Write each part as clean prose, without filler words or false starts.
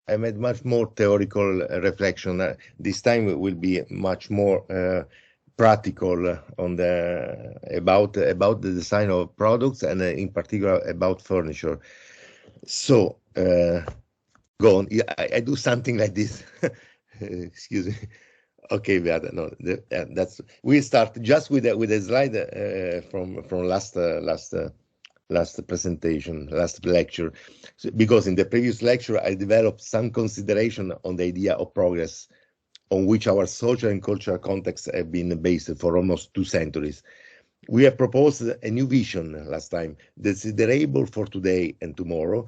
I made much more theoretical reflection. This time it will be much more practical on the about the design of products and in particular about furniture. So go on. Yeah, I do something like this. Excuse me. Okay, Beata, no, that's we start just with a slide from last presentation, last lecture, so, because in the previous lecture I developed some consideration on the idea of progress, on which our social and cultural contexts have been based for almost 2 centuries. We have proposed a new vision last time, desiderable for today and tomorrow,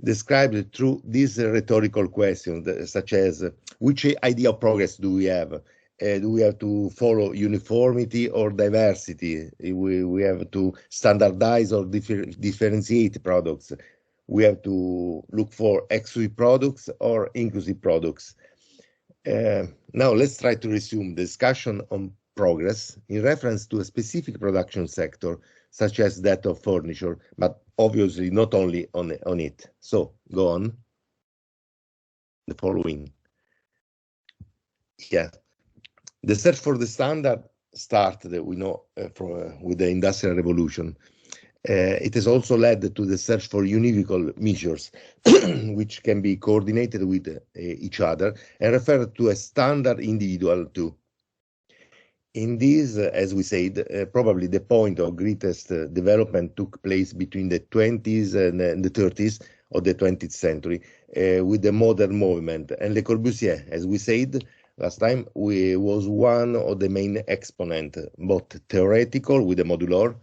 described through these rhetorical questions, such as which idea of progress do we have? Do we have to follow uniformity or diversity? We have to standardize or differentiate products. We have to look for exclusive products or inclusive products. Now let's try to resume the discussion on progress in reference to a specific production sector, such as that of furniture, but obviously not only on it. So go on. The following. Yeah. The search for the standard started, we know, with the Industrial Revolution. It has also led to the search for univocal measures, which can be coordinated with each other and refer to a standard individual too. In this, as we said, probably the point of greatest development took place between the 20s and the 30s of the 20th century with the modern movement. And Le Corbusier, as we said last time, was one of the main exponents, both theoretical with the modular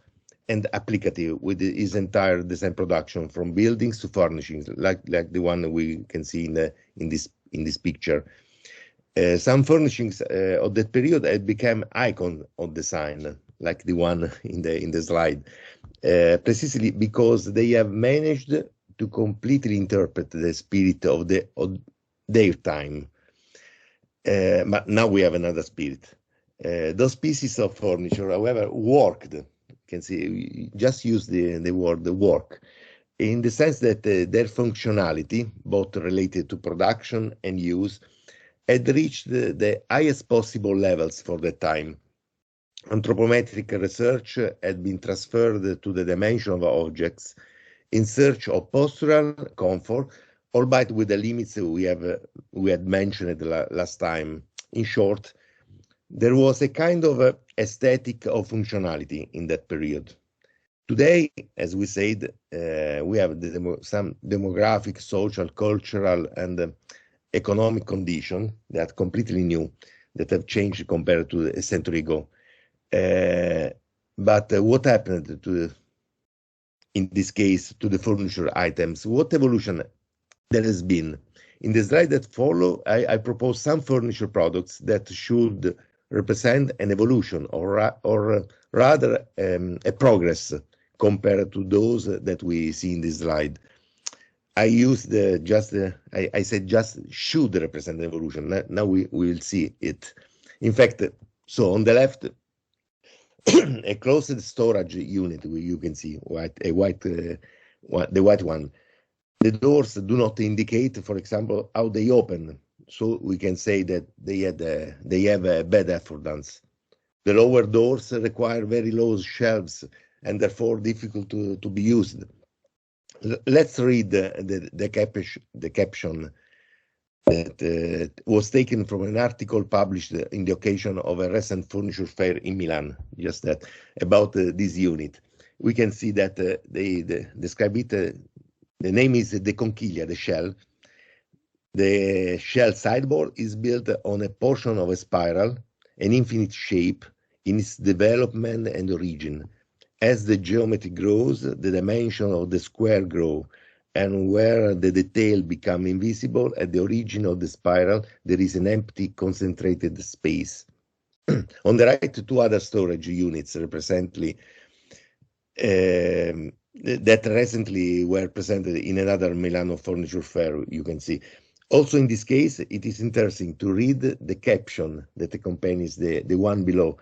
and applicative with his entire design production, from buildings to furnishings, like the one we can see in this picture. Some furnishings of that period had become icon of design, like the one in the slide, precisely because they have managed to completely interpret the spirit of their time. But now we have another spirit. Those pieces of furniture, however, worked. You can see, just use the word work, in the sense that their functionality, both related to production and use, had reached the highest possible levels for the time. Anthropometric research had been transferred to the dimension of objects in search of postural comfort, albeit with the limits we had mentioned last time. In short, there was a kind of aesthetic of functionality in that period. Today, as we said, we have some demographic, social, cultural, and economic conditions that are completely new, that have changed compared to a century ago. But what happened in this case, to the furniture items? What evolution there has been? In the slide that follow, I propose some furniture products that should represent an evolution, or rather a progress compared to those that we see in this slide. I used I said just should represent an evolution. Now we will see it. In fact, so on the left, a closed storage unit, where you can see the white one. The doors do not indicate, for example, how they open, so we can say that they have a bad affordance. The lower doors require very low shelves and therefore difficult to be used. Let's read the caption that was taken from an article published in the occasion of a recent furniture fair in Milan, just that, about this unit. We can see that they describe it, the name is the conchiglia, the shell. The shell sideboard is built on a portion of a spiral, an infinite shape in its development and origin. As the geometry grows, the dimension of the square grow, and where the detail become invisible at the origin of the spiral, there is an empty concentrated space. On the right, 2 other storage units that recently were presented in another Milano furniture fair, you can see. Also in this case, it is interesting to read the caption that accompanies the one below.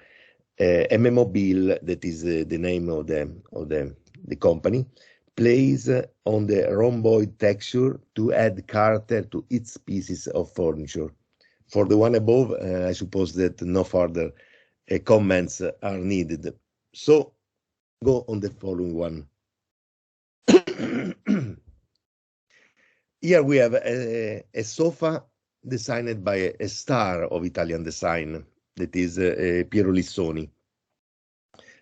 MMobile, that is the name of the company, plays on the rhomboid texture to add character to its pieces of furniture. For the one above, I suppose that no further comments are needed. So go on the following one. Here we have a sofa designed by a star of Italian design, that is Piero Lissoni.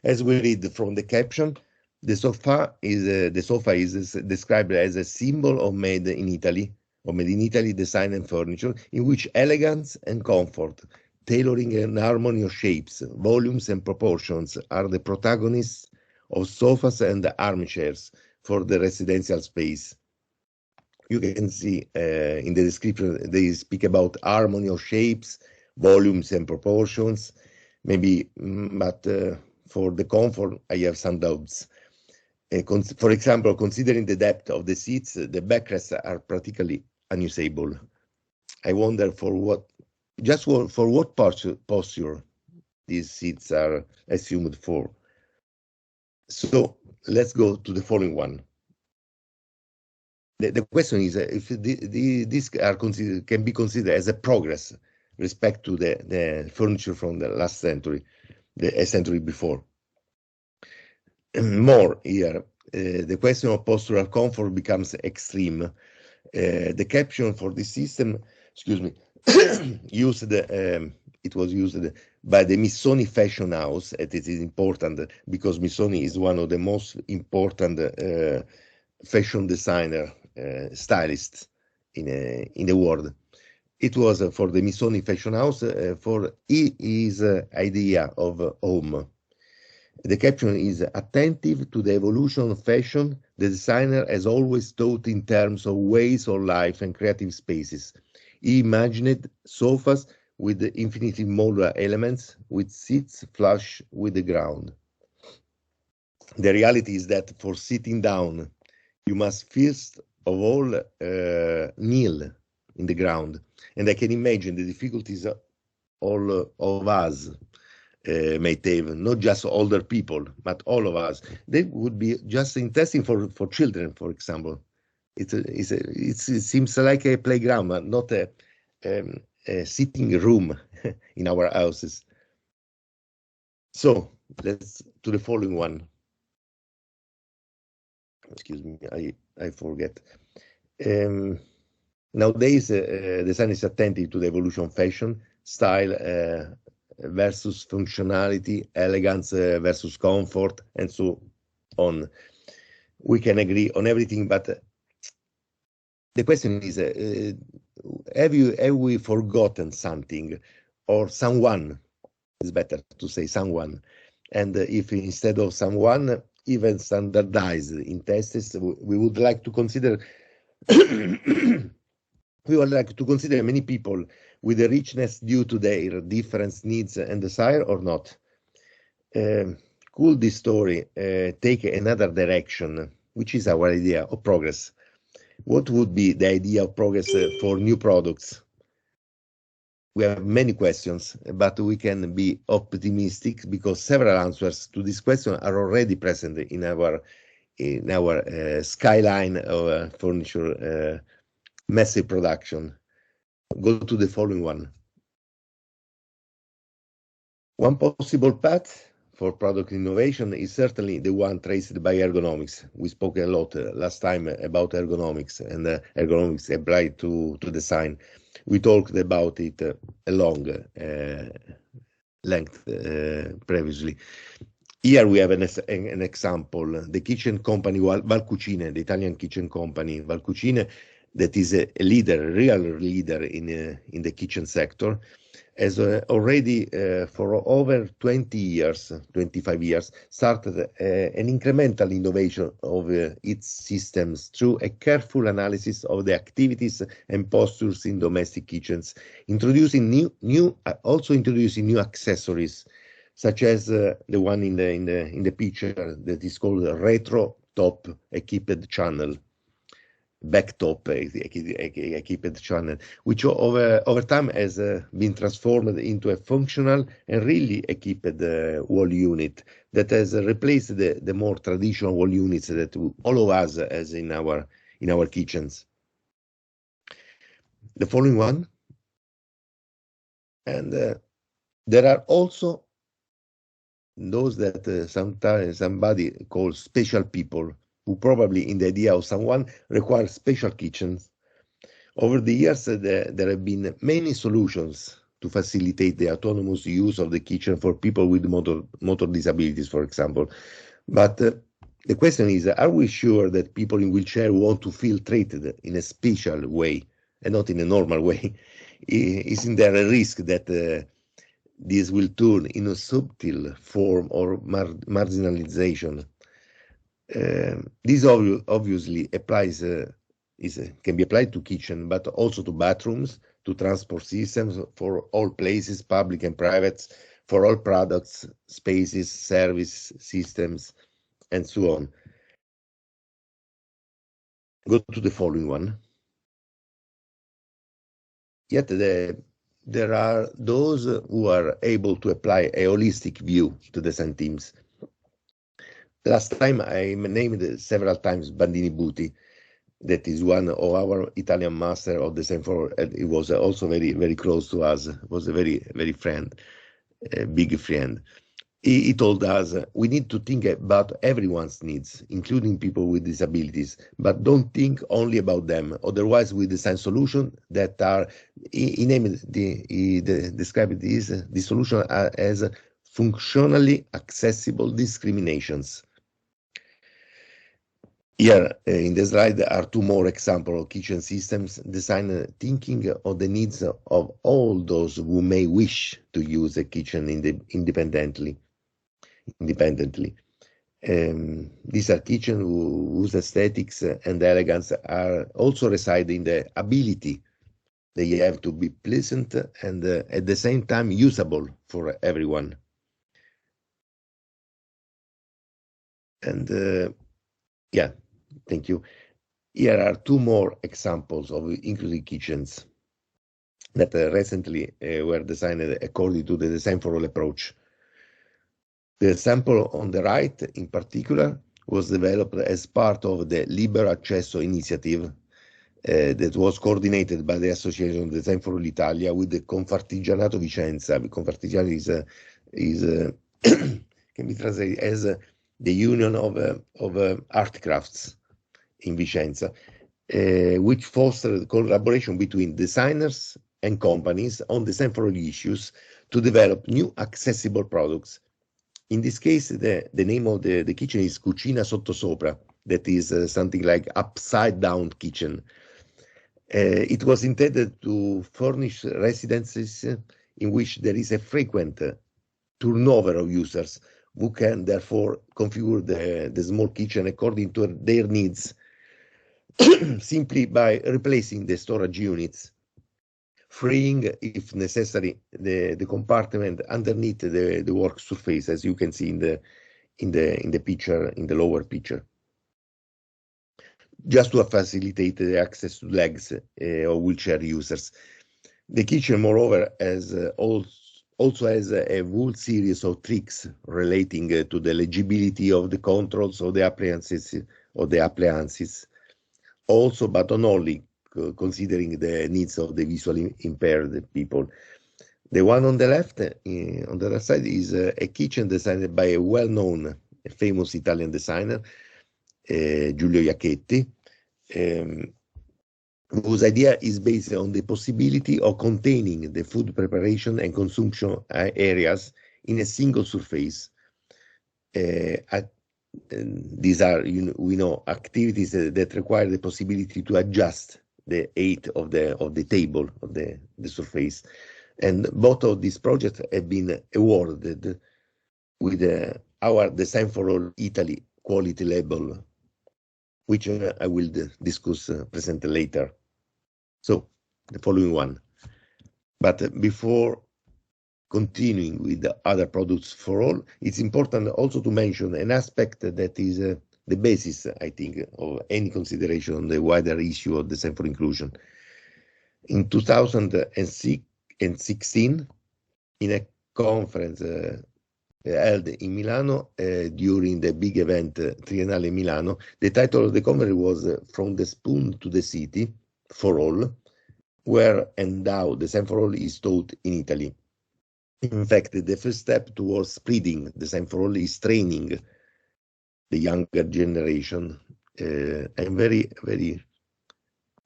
As we read from the caption, the sofa is described as a symbol of made in Italy design and furniture, in which elegance and comfort, tailoring and harmony of shapes, volumes and proportions are the protagonists of sofas and armchairs for the residential space. You can see in the description they speak about harmony of shapes, volumes and proportions, maybe, but for the comfort I have some doubts. For example, considering the depth of the seats, the backrests are practically unusable. I wonder for what posture these seats are assumed for. So let's go to the following one. The question is if these can be considered as a progress respect to the furniture from the last century, a century before. More here, the question of postural comfort becomes extreme. The caption for this system, it was used by the Missoni fashion house, and it is important because Missoni is one of the most important fashion designer stylists in the world. It was for the Missoni fashion house for his idea of home. The caption is attentive to the evolution of fashion. The designer has always thought in terms of ways of life and creative spaces. He imagined sofas with infinitely modular elements, with seats flush with the ground. The reality is that for sitting down, you must first of all kneel in the ground. And I can imagine the difficulties all of us may have, not just older people, but all of us. They would be just interesting for children, for example. It seems like a playground, but not a sitting room in our houses. So let's to the following one. Excuse me, I forget. Nowadays, design is attentive to the evolution of fashion, style versus functionality, elegance versus comfort, and so on. We can agree on everything, but the question is, have we forgotten something or someone? It's better to say someone. And if instead of someone, even standardized in tests, we would like to consider many people with a richness due to their different needs and desire or not. Could this story take another direction, which is our idea of progress? What would be the idea of progress for new products? We have many questions, but we can be optimistic because several answers to this question are already present in our skyline of furniture massive production. Go to the following one. One possible path for product innovation is certainly the one traced by ergonomics. We spoke a lot last time about ergonomics and ergonomics applied to design. We talked about it a long length previously. Here we have an example. The kitchen company Valcucine, the Italian kitchen company Valcucine, that is a real leader in the kitchen sector, has already for over 25 years, started an incremental innovation of its systems through a careful analysis of the activities and postures in domestic kitchens, introducing new accessories, such as the one in the picture that is called a retro top equipped channel. backtop equipped channel, which over time has been transformed into a functional and really equipped wall unit that has replaced the more traditional wall units that all of us has in our kitchens. The following one, and there are also those that sometimes somebody calls special people, who probably in the idea of someone require special kitchens. Over the years, there have been many solutions to facilitate the autonomous use of the kitchen for people with motor disabilities, for example. But the question is, are we sure that people in wheelchair want to feel treated in a special way and not in a normal way? Isn't there a risk that this will turn in a subtle form or marginalization? This obviously applies, can be applied to kitchen, but also to bathrooms, to transport systems for all places, public and private, for all products, spaces, service systems, and so on. Go to the following one. Yet there are those who are able to apply a holistic view to design teams. Last time I named several times Bandini Buti, that is one of our Italian master of design for. It was also very, very close to us. Was a very, very big friend. He told us we need to think about everyone's needs, including people with disabilities, but don't think only about them. Otherwise, we design solutions that are, he described the solution as functionally accessible discriminations. Here in the slide there are two more examples of kitchen systems designed thinking of the needs of all those who may wish to use a kitchen independently. These are kitchens whose aesthetics and elegance are also reside in the ability they have to be pleasant and at the same time usable for everyone. And yeah, thank you. Here are two more examples of inclusive kitchens that recently were designed according to the Design for All approach. The example on the right, in particular, was developed as part of the Libero Accesso initiative that was coordinated by the Association Design for All Italia with the Confartigianato Vicenza. Confartigianato is can be translated as the Union of Art Crafts in Vicenza, which fostered collaboration between designers and companies on design for all issues to develop new accessible products. In this case, the name of the kitchen is Cucina Sottosopra, that is something like upside down kitchen. It was intended to furnish residences in which there is a frequent turnover of users who can therefore configure the small kitchen according to their needs simply by replacing the storage units, freeing, if necessary, the compartment underneath the work surface, as you can see in the picture, in the lower picture, just to facilitate the access to legs of wheelchair users. The kitchen, moreover, also has a whole series of tricks relating to the legibility of the controls of the appliances, also, but not only, considering the needs of the visually impaired people. The one on the left, on the left side, is a kitchen designed by a well-known, famous Italian designer, Giulio Iacchetti, whose idea is based on the possibility of containing the food preparation and consumption areas in a single surface. These are, we know, activities that require the possibility to adjust the height of the table of the surface, and both of these projects have been awarded with our Design for All Italy quality label, which I will discuss present later. So the following one. But before continuing with the other products for all, it's important also to mention an aspect that is the basis, I think, of any consideration on the wider issue of design for inclusion. In 2016, in a conference held in Milano during the big event Triennale Milano, the title of the conference was From the Spoon to the City for All, where and how design for all is taught in Italy. In fact, the first step towards spreading design for all is training the younger generation. I'm very, very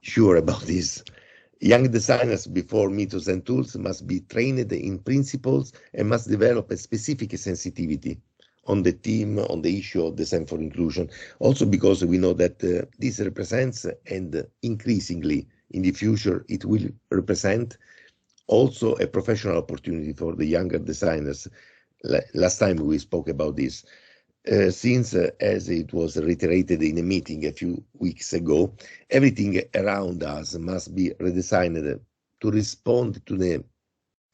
sure about this. Young designers, before methods and tools, must be trained in principles and must develop a specific sensitivity on the theme, on the issue of design for inclusion. Also because we know that this represents, and increasingly in the future, it will represent also a professional opportunity for the younger designers. Last time we spoke about this. Since, as it was reiterated in a meeting a few weeks ago, everything around us must be redesigned to respond to the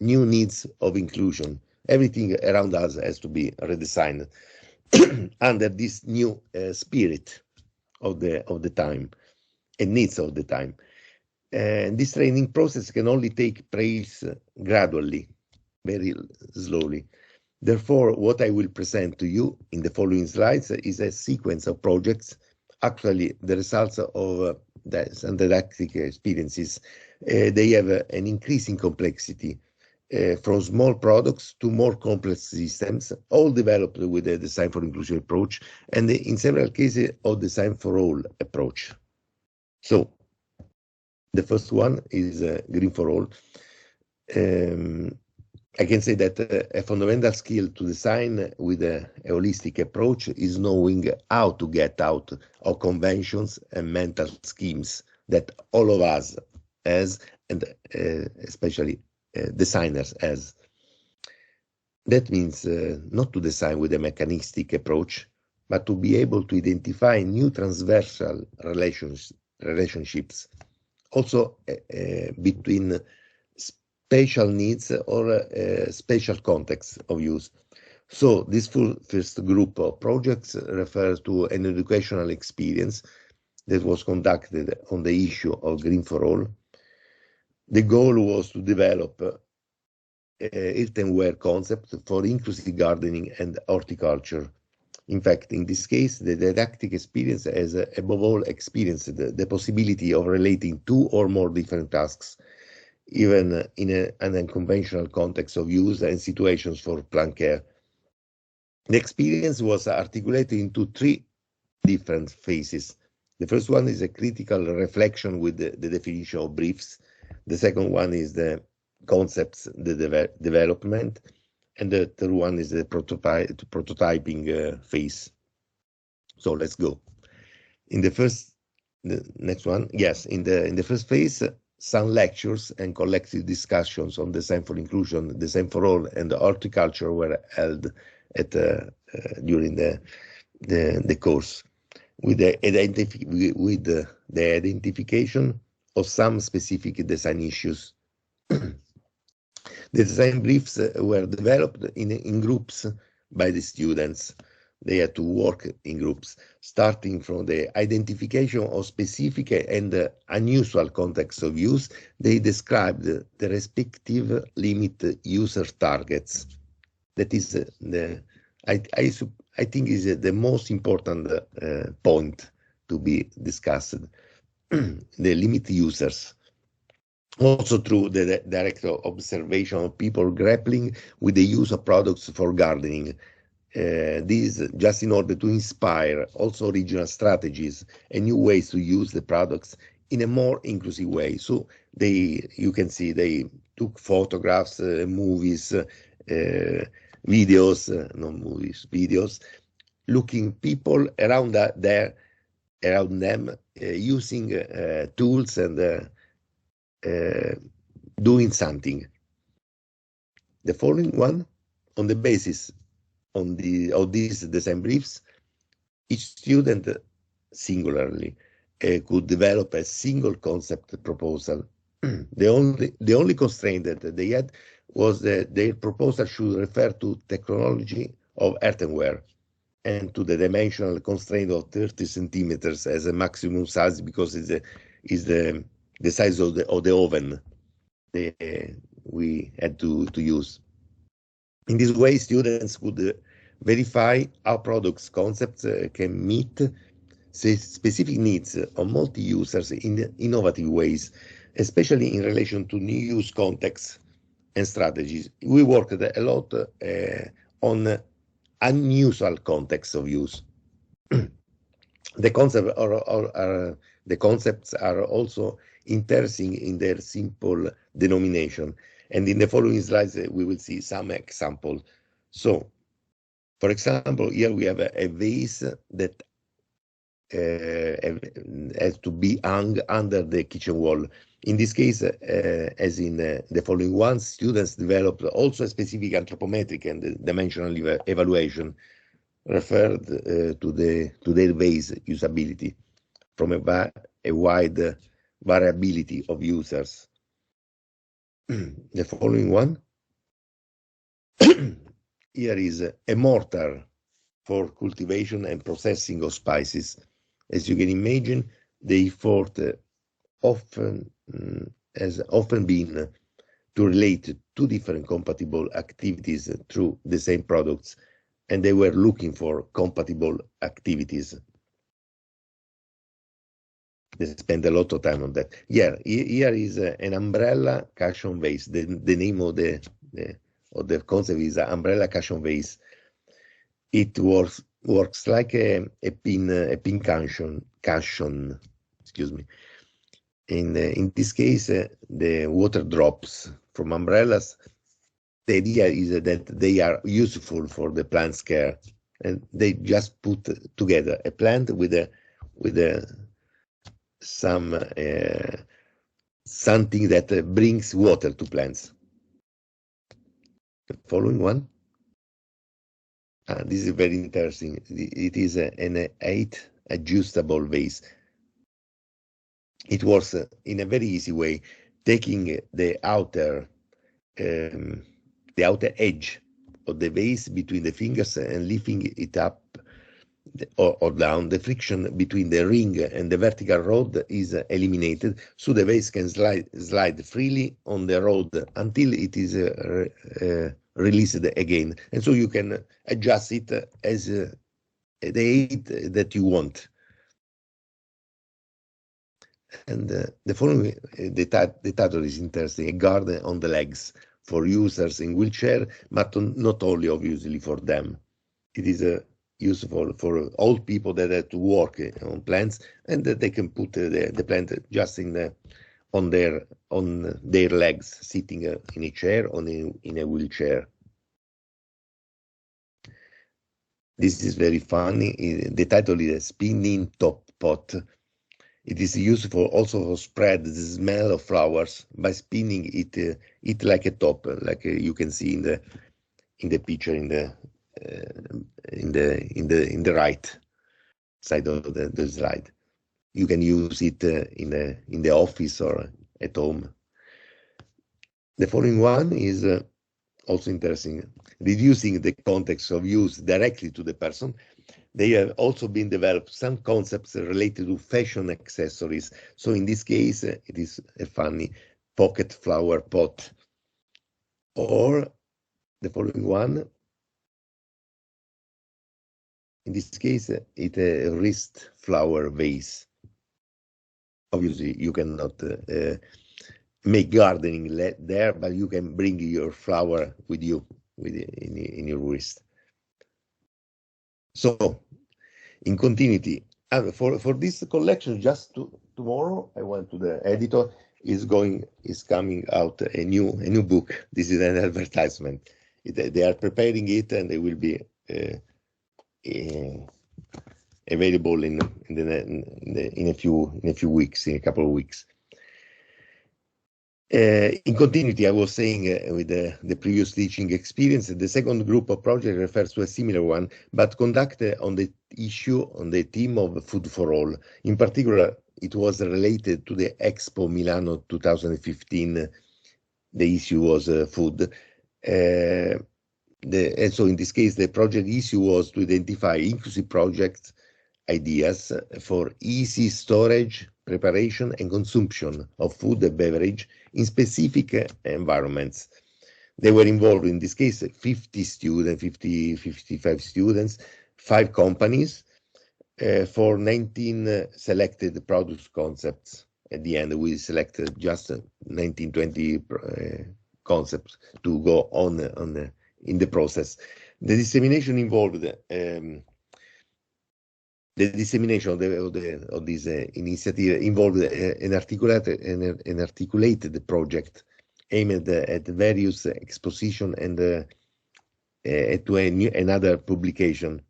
new needs of inclusion. Everything around us has to be redesigned under this new spirit of the time and needs of the time. And this training process can only take place gradually, very slowly. Therefore, what I will present to you in the following slides is a sequence of projects, actually the results of the didactic experiences. They have an increasing complexity from small products to more complex systems, all developed with a design for inclusion approach, and in several cases, a design for all approach. So, the first one is Green for All. I can say that a fundamental skill to design with a holistic approach is knowing how to get out of conventions and mental schemes that all of us has, and especially designers has. That means not to design with a mechanistic approach, but to be able to identify new transversal relationships, also between spatial needs or spatial context of use. So this first group of projects refers to an educational experience that was conducted on the issue of Green for All. The goal was to develop earthenware concept for inclusive gardening and horticulture. In fact, in this case, the didactic experience has above all experienced the possibility of relating two or more different tasks, even in an unconventional context of use and situations for plant care. The experience was articulated into three different phases. The first one is a critical reflection with the definition of briefs. The second one is the concepts, the development. And the third one is the prototyping phase. So let's go. In the next one, yes, in the first phase, some lectures and collective discussions on design for inclusion, design for all, and horticulture were held at during the course, with the identification of some specific design issues. The design briefs were developed in groups by the students. They had to work in groups, starting from the identification of specific and unusual contexts of use. They described the respective limit user targets. That is I think is the most important point to be discussed. The limit users. Also through the direct observation of people grappling with the use of products for gardening. This just in order to inspire also original strategies and new ways to use the products in a more inclusive way. So you can see they took photographs, movies, videos, not movies, videos, looking people around them using tools and doing something. The following one, on the basis of these design briefs, each student singularly could develop a single concept proposal. The only constraint that they had was that their proposal should refer to technology of earthenware. and to the dimensional constraint of 30 centimeters as a maximum size, because it's the size of the oven we had to use. In this way, students could verify how products concepts can meet specific needs of multi-users in innovative ways, especially in relation to new use contexts and strategies. We worked a lot on unusual contexts of use. The concepts are also interesting in their simple denomination, and in the following slides we will see some examples. So, for example, here we have a vase that has to be hung under the kitchen wall. In this case, as in the following ones, students developed also a specific anthropometric and dimensional evaluation referred to their vase usability from a wide variability of users. The following one. Here is a mortar for cultivation and processing of spices. As you can imagine, the effort has often been to relate two different compatible activities through the same products, and they were looking for compatible activities. They spent a lot of time on that. Yeah, here is an umbrella cushion vase. The name of the concept is umbrella cushion vase. It works like a pin cushion. Excuse me. In this case, the water drops from umbrellas. The idea is that they are useful for the plant's care, and they just put together a plant with something that brings water to plants. The following one. This is very interesting. It is an 8 adjustable vase. It works in a very easy way, taking the outer edge of the vase between the fingers and lifting it up or down. The friction between the ring and the vertical rod is eliminated, so the vase can slide freely on the rod until it is released again, and so you can adjust it as the height that you want. And the following, the title is interesting: a guard on the legs for users in wheelchair, but not only obviously for them. It is useful for old people that have to work on plants, and that they can put the plant just on their legs, sitting in a chair or in a wheelchair. This is very funny. The title is a spinning top pot. It is useful also to spread the smell of flowers by spinning it like a top, like you can see in the picture in the right side of the slide. You can use it in the office or at home. The following one is also interesting. Reducing the context of use directly to the person. They have also been developed some concepts related to fashion accessories. So in this case, it is a funny pocket flower pot. Or the following one. In this case, it's a wrist flower vase. Obviously, you cannot make gardening there, but you can bring your flower with you in your wrist. So, in continuity, for this collection, just tomorrow, I went to the editor. Is coming out a new book. This is an advertisement. They are preparing it, and they will be available in a few weeks, in a couple of weeks. In continuity, I was saying with the previous teaching experience, the second group of projects refers to a similar one, but conducted on the theme of food for all. In particular, it was related to the Expo Milano 2015. The issue was food. and so in this case, the project issue was to identify inclusive project ideas for easy storage, preparation, and consumption of food and beverage in specific environments. They were involved in this case 50 students, 55 students, 5 companies for 19 selected product concepts. At the end, we selected just 19, 20 concepts to go on in the process. The dissemination involved the dissemination of this initiative involved an articulated project aimed at various exposition and to another publication.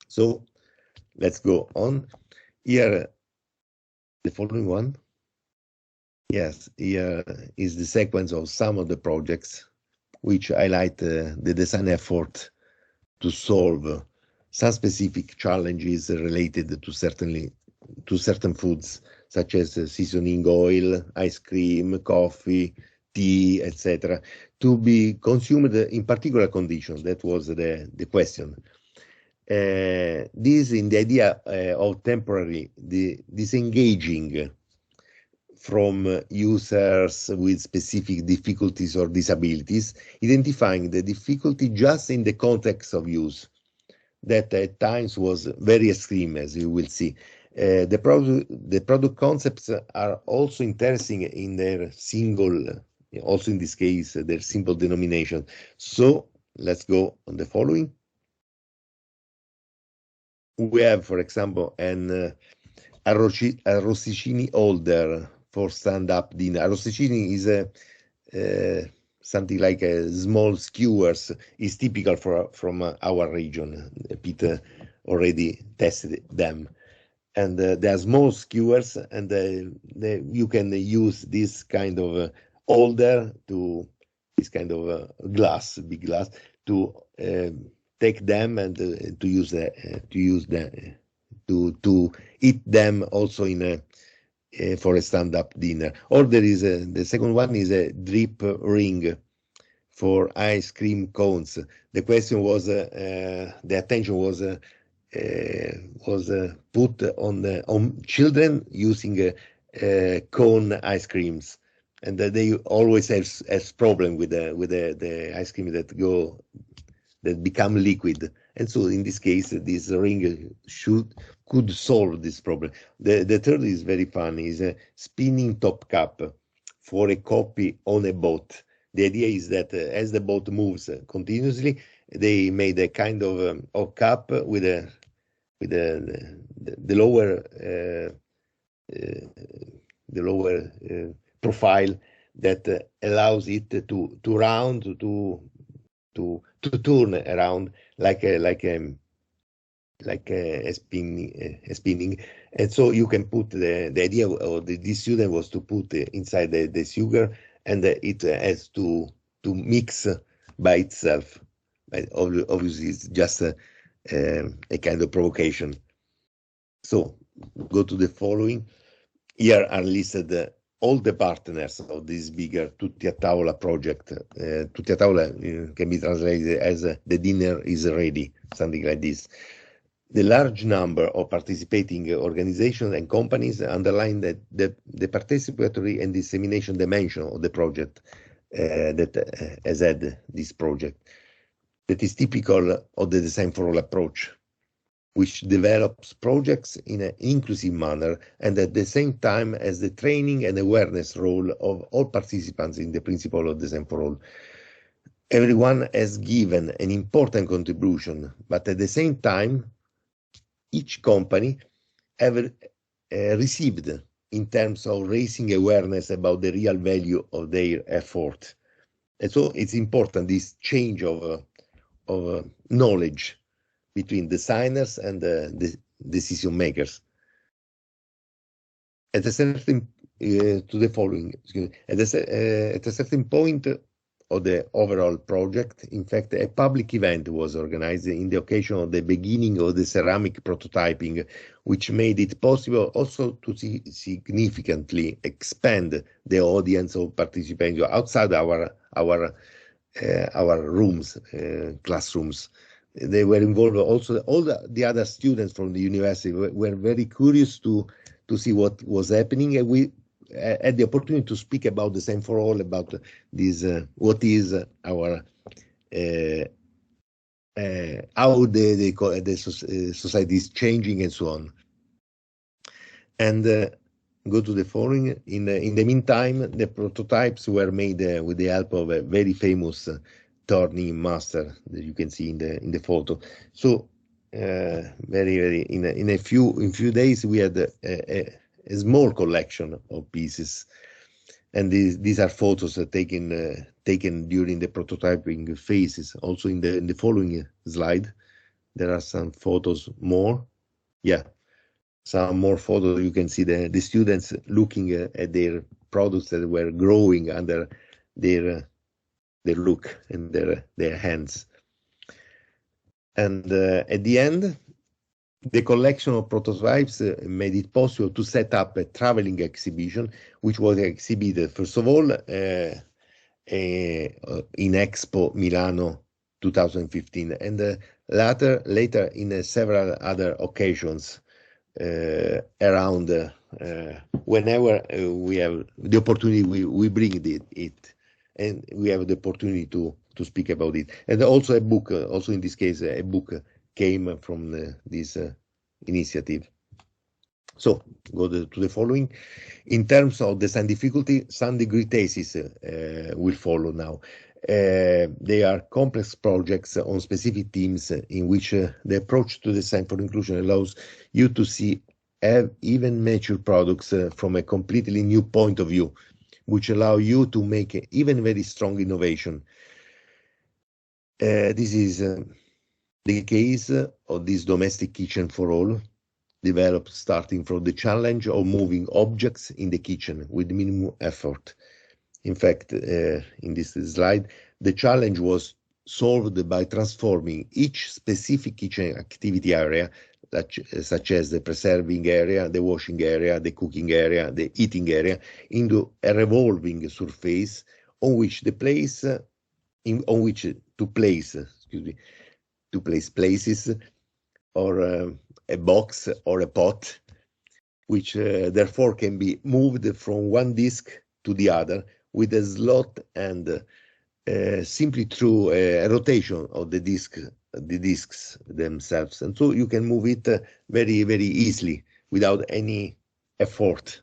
So let's go on. Here, the following one. Yes, here is the sequence of some of the projects which highlight the design effort to solve some specific challenges related to certain foods, such as seasoning oil, ice cream, coffee, tea, etc., to be consumed in particular conditions. That was the question. This in the idea of temporarily disengaging from users with specific difficulties or disabilities, identifying the difficulty just in the context of use, that at times was very extreme, as you will see. The product concepts are also interesting in their single, also in this case, their simple denomination. So let's go on the following. We have, for example, an arrosticini holder for stand-up dinner. Arrosticini is something like a small skewers, is typical from our region. Peter already tested them. And they are small skewers, and you can use this kind of holder to this kind of glass, big glass, to take them and to eat them also in a for a stand-up dinner. Or there is the second one is a drip ring for ice cream cones. The question was the attention was put on children using cone ice creams, and they always have problem with the ice cream that become liquid. And so in this case, this ring could solve this problem. The third is very funny, is a spinning top cap for a copy on a boat. The idea is that as the boat moves continuously, they made a kind of cap with the lower profile that allows it to round to turn around like a spinning, and so you can put the idea of this student was to put inside the sugar, and it has to mix by itself. But obviously, it's just a kind of provocation. So go to the following. Here are listed all the partners of this bigger Tutti a Tavola project. Tutti a Tavola can be translated as the dinner is ready, something like this. The large number of participating organizations and companies underline that the participatory and dissemination dimension of the project that has had this project, that is typical of the design for all approach, which develops projects in an inclusive manner and at the same time as the training and awareness role of all participants in the principle of design for all. Everyone has given an important contribution, but at the same time, each company have received in terms of raising awareness about the real value of their effort. And so it's important, this change of knowledge between designers and the decision makers. At a certain to the following, at a certain point of the overall project, in fact, a public event was organized in the occasion of the beginning of the ceramic prototyping, which made it possible also to significantly expand the audience of participants outside our our rooms, classrooms. They were involved also. All the other students from the university were very curious to see what was happening, and we had the opportunity to speak about the same for all, about this, what is our how the society is changing and so on. And go to the following. In the meantime, the prototypes were made with the help of a very famous turning master that you can see in the photo. So very in a few days we had a small collection of pieces, and these are photos taken during the prototyping phases. Also in the following slide, there are some photos more. Yeah, some more photos. You can see the students looking at their products that were growing under their look and their hands. And at the end, the collection of prototypes made it possible to set up a traveling exhibition, which was exhibited first of all in Expo Milano 2015, and later in several other occasions around. Whenever we have the opportunity, we bring it, and we have the opportunity to speak about it. And also a book, also in this case, a book came from this initiative. So go to the following. In terms of design difficulty, some degree thesis will follow now. They are complex projects on specific themes in which the approach to design for inclusion allows you to see even mature products from a completely new point of view, which allow you to make even very strong innovation. This is the case of this domestic kitchen for all, developed starting from the challenge of moving objects in the kitchen with minimum effort. In fact, in this slide, the challenge was solved by transforming each specific kitchen activity area, such as the preserving area, the washing area, the cooking area, the eating area, into a revolving surface on which to place places, or a box or a pot, which therefore can be moved from one disk to the other with a slot and simply through a rotation of the disks themselves. And so you can move it very, very easily without any effort.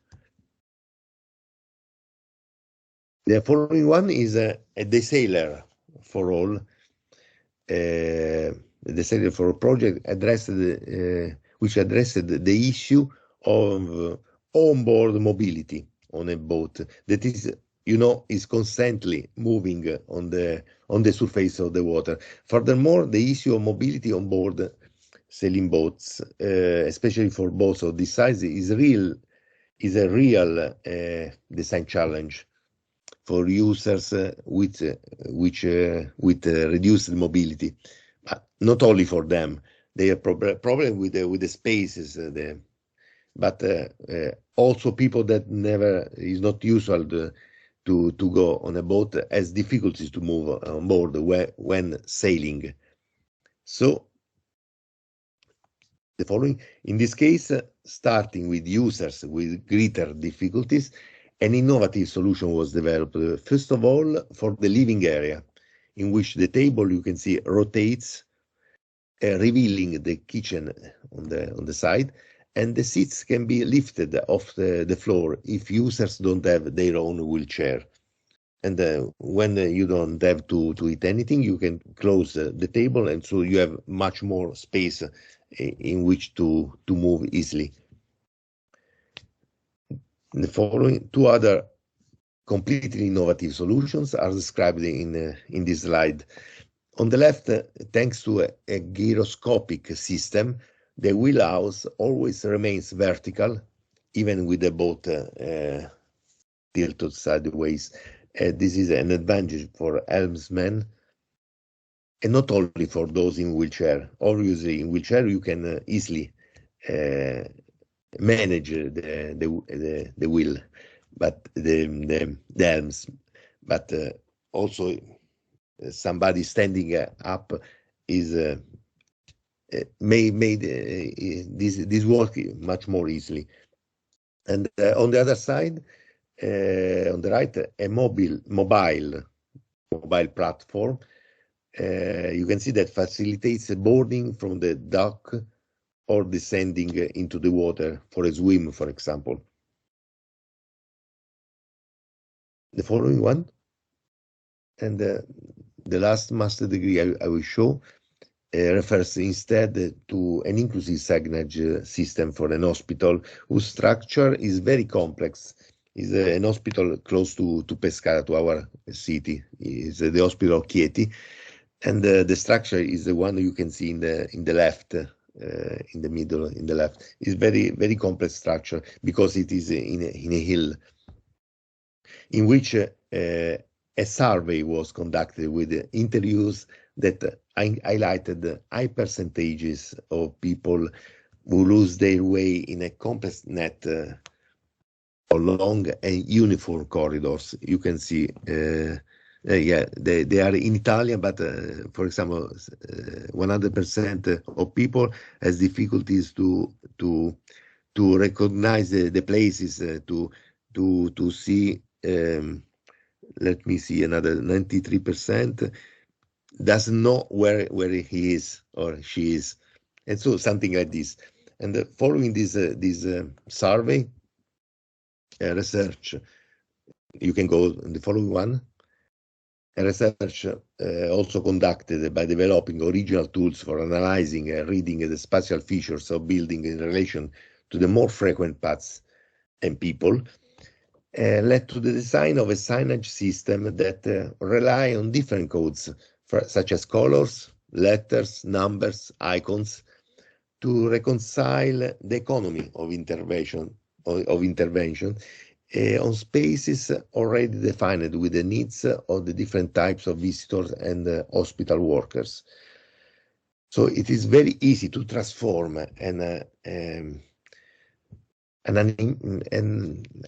The following one is a desailer for all. The desailer for all project which addressed the issue of onboard mobility on a boat that is constantly moving on the surface of the water. Furthermore, the issue of mobility on board sailing boats, especially for boats of this size, is a real design challenge for users with reduced mobility, but not only for them. They have problem with the spaces, but also people that is not usual to go on a boat has difficulties to move on board when sailing. So the following, in this case, starting with users with greater difficulties, an innovative solution was developed, first of all, for the living area, in which the table, you can see, rotates, revealing the kitchen on the side, and the seats can be lifted off the floor if users don't have their own wheelchair. And when you don't have to eat anything, you can close the table, and so you have much more space in which to move easily. The following two other completely innovative solutions are described in this slide. On the left, thanks to a gyroscopic system, the wheelhouse always remains vertical, even with the boat tilted sideways. This is an advantage for helmsmen, and not only for those in wheelchair. Obviously, in wheelchair you can easily manage the wheel, but the helms, but also somebody standing up is made this work much more easily. And on the other side, on the right, a mobile platform. You can see that facilitates boarding from the dock or descending into the water for a swim, for example. The following one, and the last master degree I will show refers instead to an inclusive signage system for an hospital whose structure is very complex. Is an hospital close to Pescara, to our city. Is the hospital of Chieti, and the structure is the one you can see in the left, in the middle, in the left. It's very complex structure because it is in a hill, in which a survey was conducted with interviews that highlighted high percentages of people who lose their way in a complex net along and uniform corridors. You can see, yeah, they are in Italian, but for example, 100% of people has difficulties to recognize the places, to see. Let me see, another 93% doesn't know where he is or she is, and so something like this. And following this survey research, you can go on the following one. A research also conducted by developing original tools for analyzing and reading the spatial features of building in relation to the more frequent paths and people, led to the design of a signage system that rely on different codes, such as colors, letters, numbers, icons, to reconcile the economy of intervention on spaces already defined with the needs of the different types of visitors and hospital workers. So it is very easy to transform an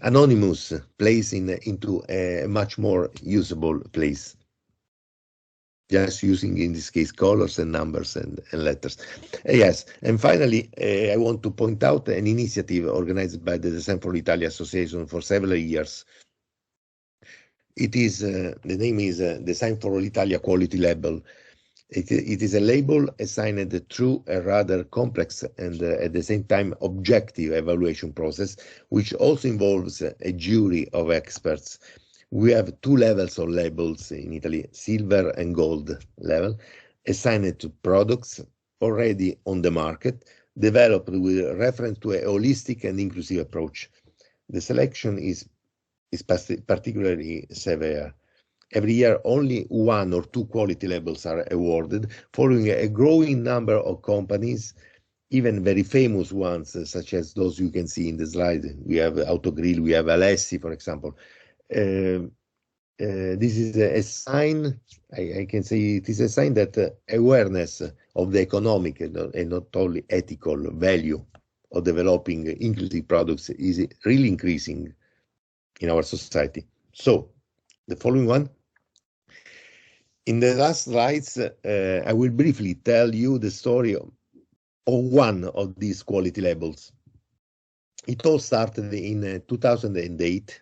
anonymous place into a much more usable place, just using, in this case, colors and numbers and letters. Yes, and finally, I want to point out an initiative organized by the Design for Italy Association for several years. It is, the name is Design for Italia Quality Label. It is a label assigned through a rather complex and at the same time objective evaluation process, which also involves a jury of experts. We have two levels of labels in Italy, silver and gold level, assigned to products already on the market, developed with reference to a holistic and inclusive approach. The selection is particularly severe. Every year, only one or two quality labels are awarded, following a growing number of companies, even very famous ones, such as those you can see in the slide. We have Autogrill, we have Alessi, for example. This is a sign, I can say it is a sign that awareness of the economic and not only ethical value of developing inclusive products is really increasing in our society. So, the following one. In the last slides, I will briefly tell you the story of one of these quality labels. It all started in 2008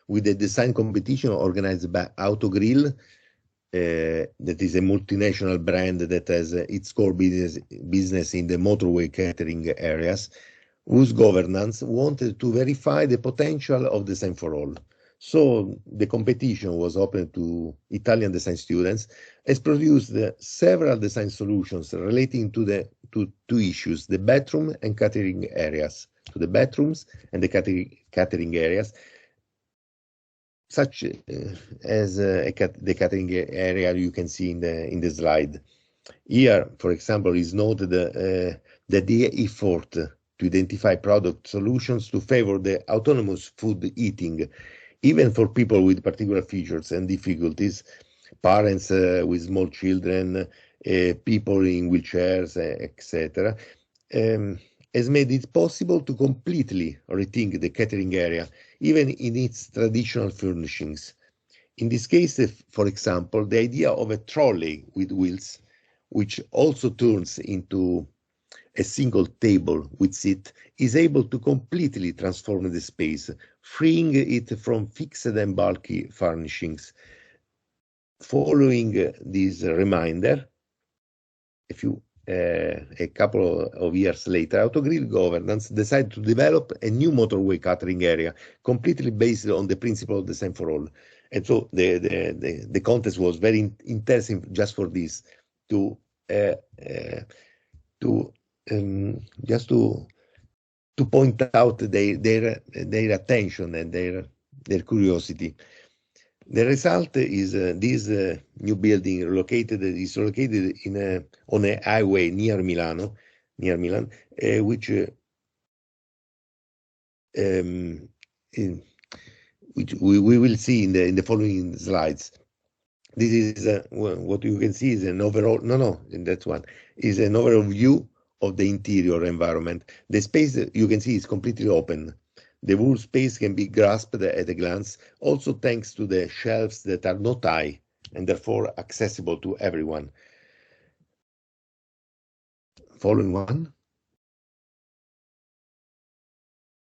with a design competition organized by Autogrill, that is a multinational brand that has its core business in the motorway catering areas, whose governance wanted to verify the potential of design for all. So the competition was open to Italian design students, has produced several design solutions relating to two issues, the bathroom and catering areas, to the bathrooms and the catering areas, such as the catering area you can see in the slide. Here, for example, is noted that the effort to identify product solutions to favor the autonomous food eating, even for people with particular features and difficulties, parents with small children, people in wheelchairs, etc., has made it possible to completely rethink the catering area, even in its traditional furnishings. In this case, if, for example, the idea of a trolley with wheels, which also turns into a single table with seat, is able to completely transform the space, freeing it from fixed and bulky furnishings. Following this reminder, a couple of years later, Autogrill governance decided to develop a new motorway catering area completely based on the principle of design for all. And so the contest was very intensive just for this, just to point out their attention and their curiosity. The result is this new building is located on a highway near Milan, which we will see in the following slides. This is what you can see is an overall. That's one is an overall view of the interior environment. The space you can see is completely open. The whole space can be grasped at a glance, also thanks to the shelves that are not high and therefore accessible to everyone. Following one.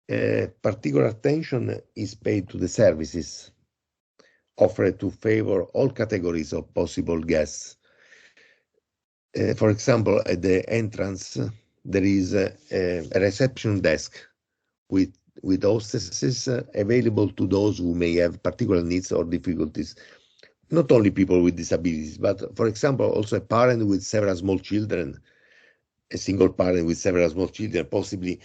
Particular attention is paid to the services offered to favor all categories of possible guests. For example, at the entrance, there is a reception desk with hostesses available to those who may have particular needs or difficulties. Not only people with disabilities, but for example, also a parent with several small children, a single parent with several small children, possibly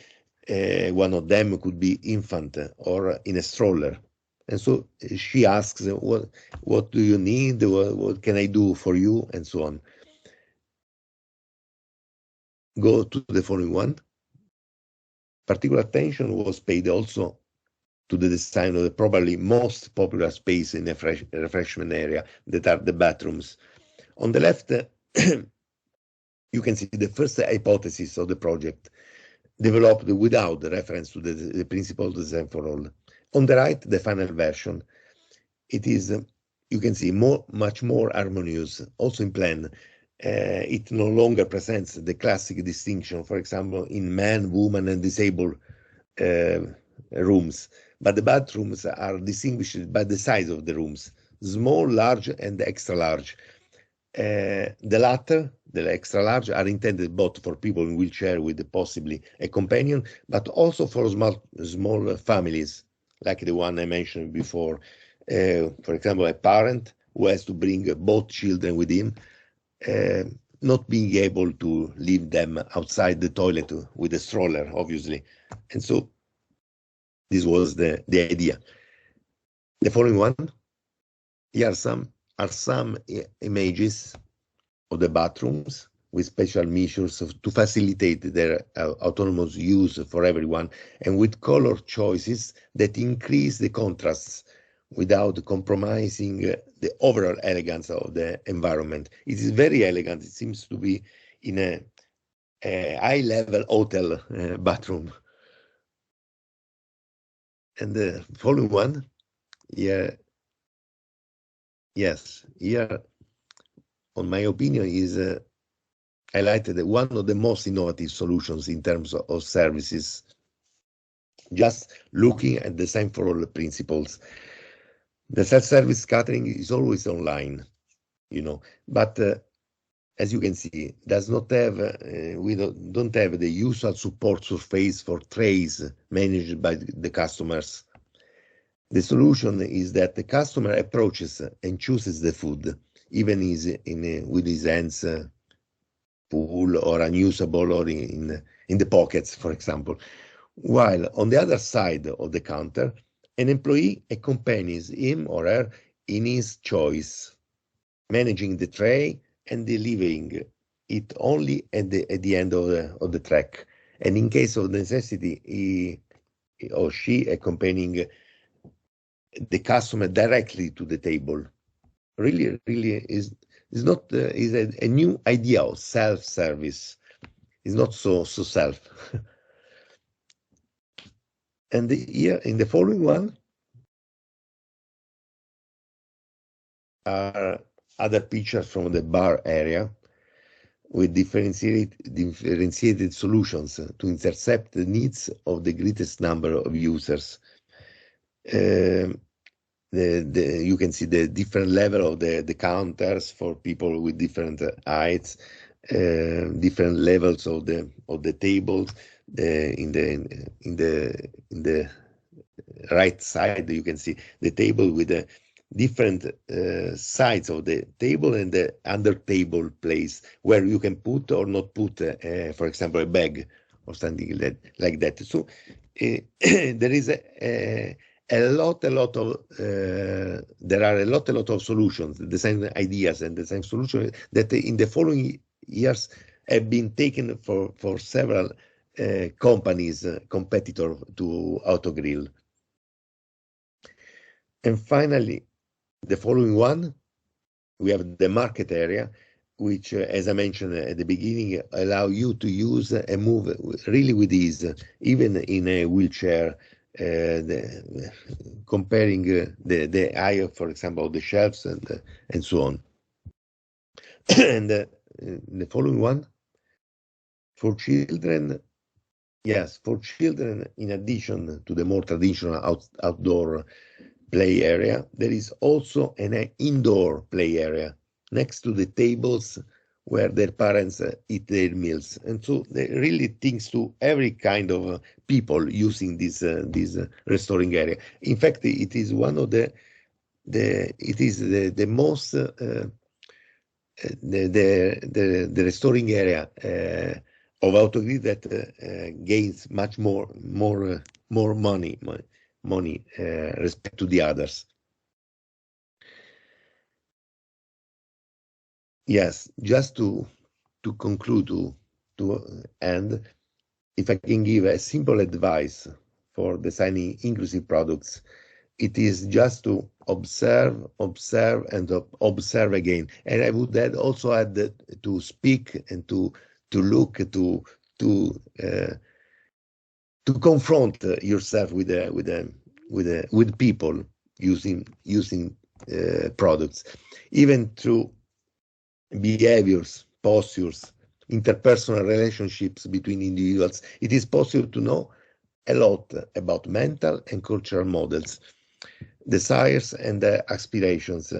one of them could be infant or in a stroller. And so she asks, what do you need? What can I do for you? And so on. Go to the following one. Particular attention was paid also to the design of the probably most popular space in a refreshment area, that are the bathrooms. On the left, you can see the first hypothesis of the project, developed without reference to the principle of design for all. On the right, the final version. It is, you can see, much more harmonious, also in plan. It no longer presents the classic distinction, for example, in man, woman, and disabled rooms, but the bathrooms are distinguished by the size of the rooms, small, large, and extra large. The latter, the extra large, are intended both for people in wheelchair with possibly a companion, but also for small families, like the one I mentioned before. For example, a parent who has to bring both children with him, not being able to leave them outside the toilet with a stroller, obviously. And so this was the idea. The following one, here are some images of the bathrooms with special measures to facilitate their autonomous use for everyone, and with color choices that increase the contrasts without compromising the overall elegance of the environment. It is very elegant. It seems to be in a high-level hotel bathroom. And the following one, here, yes, here, on my opinion, is highlighted one of the most innovative solutions in terms of services, just looking at design for all principles. The self-service catering is always online, but as you can see, does not have we don't have the usual support surface for trays managed by the customers. The solution is that the customer approaches and chooses the food, even with his hands full or unusable, or in the pockets, for example. While on the other side of the counter, an employee accompanies him or her in his choice, managing the tray and delivering it only at the end of the track. And in case of necessity, he or she accompanying the customer directly to the table. Really is a new idea of self-service. It's not so self. And here in the following one, are other pictures from the bar area with differentiated solutions to intercept the needs of the greatest number of users. You can see the different level of the counters for people with different heights, different levels of the tables. In the right side, you can see the table with the different sides of the table and the under table place where you can put or not put, for example, a bag or something like that. So there is a lot of there are a lot of solutions, design ideas and design solutions that in the following years have been taken for several companies, competitor to Autogrill. And finally, the following one, we have the market area, which, as I mentioned at the beginning, allow you to use and move really with ease, even in a wheelchair, comparing the height, for example, of the shelves and so on. And the following one, for children, yes, for children, in addition to the more traditional outdoor play area, there is also an indoor play area next to the tables where their parents eat their meals. And so they really thinks to every kind of people using this restoring area. In fact, it is one of the most the restoring area of Autogrill that gains much more money respect to the others. Yes, just to conclude, to end, if I can give a simple advice for designing inclusive products, it is just to observe, and observe again. And I would also add that to speak and to look, to confront yourself with people using products, even through behaviors, postures, interpersonal relationships between individuals. It is possible to know a lot about mental and cultural models, desires and aspirations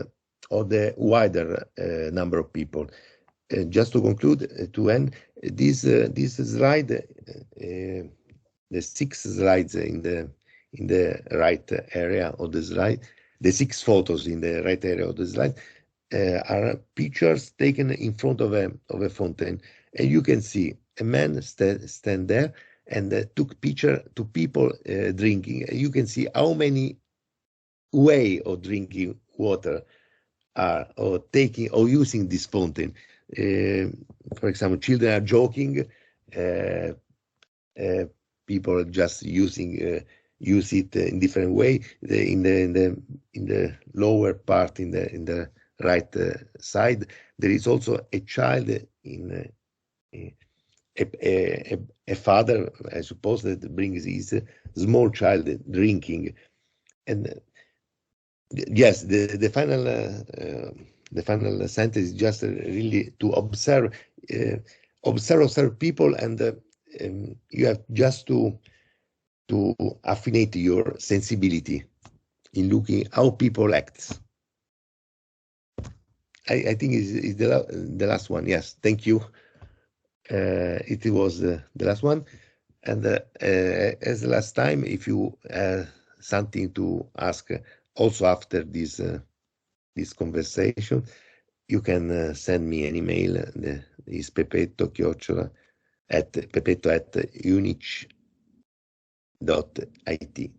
of the wider number of people. Just to conclude, to end this slide, the 6 slides in the right area of the slide, the 6 photos in the right area of the slide are pictures taken in front of a fountain, and you can see a man stand there and took picture to people drinking. You can see how many way of drinking water are or taking or using this fountain. For example, children are joking. People are just use it in different way. In the lower part, in the right side, there is also a child in a father, I suppose, that brings his small child drinking. And yes, the final sentence is just really to observe people, and you have just to affinate your sensibility in looking how people act. I think is the last one. Yes, thank you. It was the last one, and as the last time, if you have something to ask also after this conversation, you can send me an email. Is pepetto@unich.it.